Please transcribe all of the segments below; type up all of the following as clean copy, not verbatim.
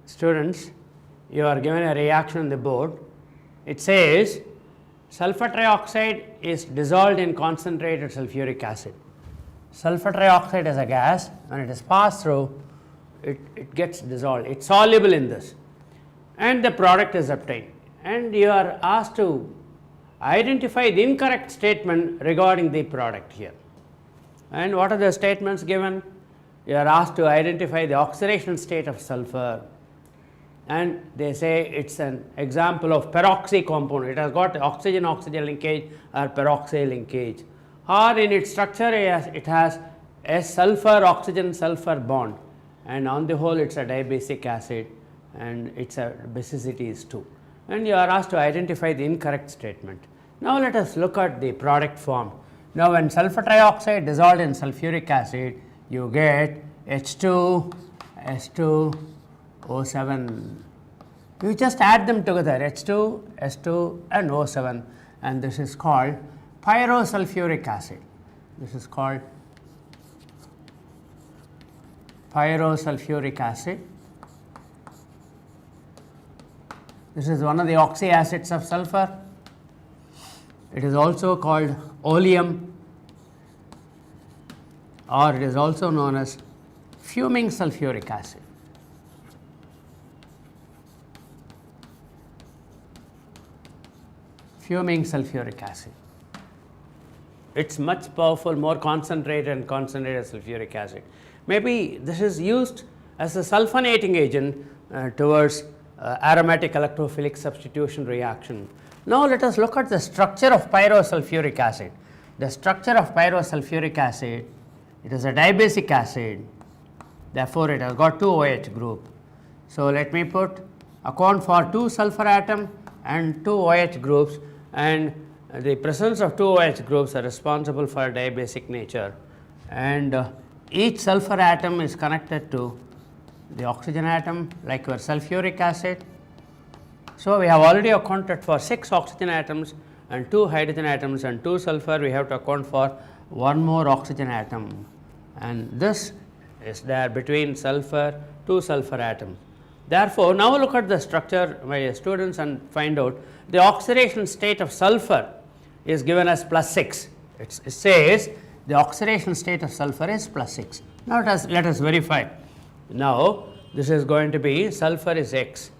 students, you are given a reaction on the board. It says sulfur trioxide is dissolved in concentrated sulfuric acid. Sulfur trioxide is a gas, when it is passed through, it gets dissolved, it is soluble in this, and the product is obtained, and you are asked to identify the incorrect statement regarding the product here. And what are the statements given? You are asked to identify the oxidation state of sulfur, and they say it is an example of peroxy compound. It has got oxygen-oxygen linkage or peroxy linkage, or in its structure it has a sulfur-oxygen-sulfur bond, and on the whole it is a dibasic acid, and its basicity is 2, and you are asked to identify the incorrect statement. Now let us look at the product form. Now when sulfur trioxide dissolved in sulfuric acid, you get H2, S2O7. You just add them together, H2, S2 and O7, and this is called pyrosulfuric acid. This is called pyrosulfuric acid. This is one of the oxy acids of sulfur. It is also called oleum, or it is also known as fuming sulfuric acid. Fuming sulfuric acid. It is much powerful, more concentrated and concentrated sulfuric acid. Maybe this is used as a sulfonating agent towards aromatic electrophilic substitution reaction. Now let us look at the structure of pyrosulfuric acid. The structure of pyrosulfuric acid, it is a dibasic acid, therefore it has got 2 OH group. So let me account for 2 sulfur atom and 2 OH groups, and the presence of 2 OH groups are responsible for dibasic nature, and each sulfur atom is connected to the oxygen atom like your sulfuric acid. So we have already accounted for 6 oxygen atoms and 2 hydrogen atoms and 2 sulfur. We have to account for 1 more oxygen atom, and this is there between sulfur, 2 sulfur atoms. Therefore, now look at the structure, my students, and find out the oxidation state of sulfur is given as +6. It says the oxidation state of sulfur is +6. Now let us verify. Now this is going to be sulfur is X,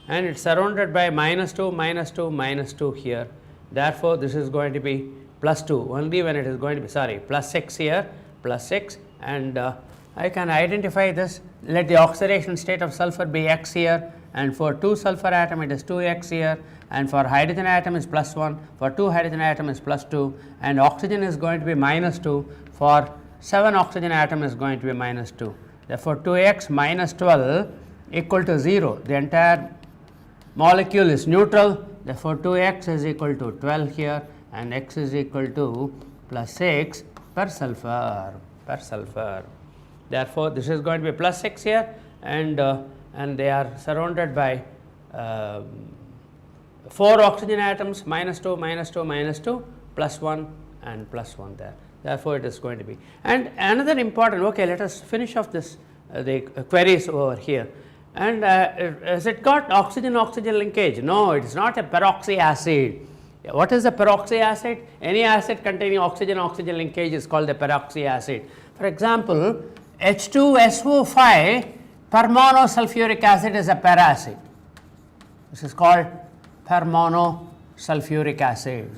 and it is surrounded by -2, -2, -2 here. Therefore, this is going to be +2 only when it is going to be +6 here, +6, and I can identify this. Let the oxidation state of sulfur be X here, and for 2 sulfur atom it is 2X here, and for hydrogen atom is +1, for 2 hydrogen atom is +2, and oxygen is going to be -2, for 7 oxygen atom is going to be -2. Therefore, 2X minus 12 equal to 0. The entire molecule is neutral. Therefore, 2X is equal to 12 here, and X is equal to +6 per sulfur. Therefore, this is going to be +6 here, and they are surrounded by 4 oxygen atoms, -2, -2, -2, +1 and +1 there. Therefore, it is going to be. And another important, okay, let us finish off this the queries over here. And has it got oxygen-oxygen linkage? No, it is not a peroxy acid. What is a peroxy acid? Any acid containing oxygen-oxygen linkage is called a peroxy acid. For example, H2SO5 permonosulfuric acid is a peracid. This is called permonosulfuric acid.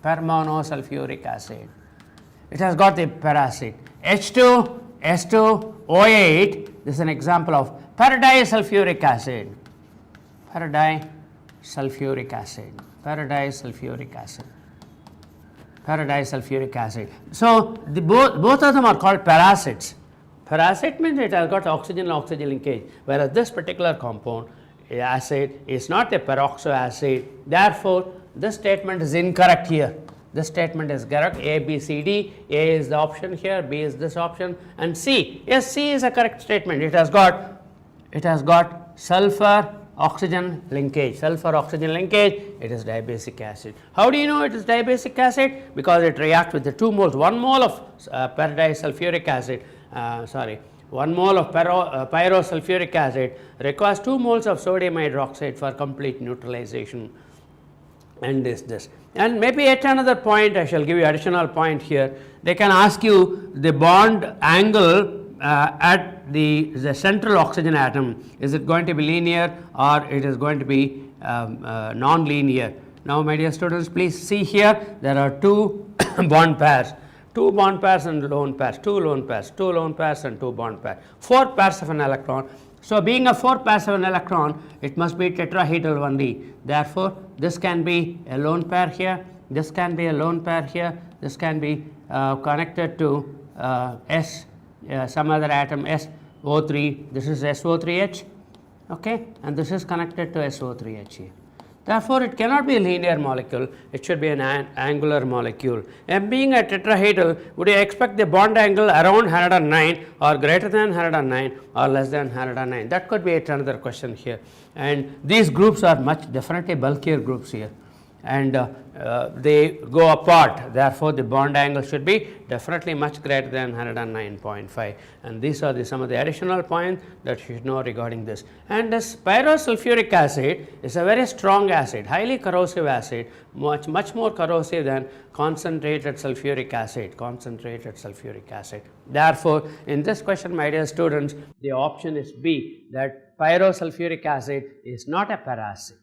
Permonosulfuric acid. It has got the peracid. H2S2O8, this is an example of paradisulfuric acid. Paradisulfuric acid. Paradisulfuric acid. Paradisulfuric acid. So both of them are called peracids. Peracid means it has got oxygen-oxygen linkage, whereas this particular compound acid is not a peroxo acid. Therefore, this statement is incorrect here. This statement is correct. A, B, C, D. A is the option here, B is this option, and C. Yes, C is a correct statement. It has got sulfur oxygen linkage. Sulfur oxygen linkage. It is dibasic acid. How do you know it is dibasic acid? Because it reacts with the 2 moles. 1 mole of paradisulfuric acid. 1 mole of pyrosulfuric acid requires 2 moles of sodium hydroxide for complete neutralization. And this. And maybe at another point, I shall give you additional point here. They can ask you the bond angle at the central oxygen atom. Is it going to be linear or it is going to be non-linear? Now, my dear students, please see here, there are 2 bond pairs. 2 bond pairs and lone pairs, 2 lone pairs, 2 lone pairs and 2 bond pairs, 4 pairs of an electron. So, being a 4 pairs of an electron, it must be tetrahedral only. Therefore, this can be a lone pair here, this can be a lone pair here, this can be connected to some other atom SO3, this is SO3H, okay, and this is connected to SO3H here. Therefore, it cannot be a linear molecule, it should be an angular molecule. And being a tetrahedral, would you expect the bond angle around 109 or greater than 109 or less than 109? That could be another question here. And these groups are definitely bulkier groups here, and they go apart. Therefore, the bond angle should be definitely much greater than 109.5, and these are some of the additional points that you should know regarding this. And this pyrosulfuric acid is a very strong acid, highly corrosive acid, much more corrosive than concentrated sulfuric acid. Therefore, in this question, my dear students, the option is B, that pyrosulfuric acid is not a paracid.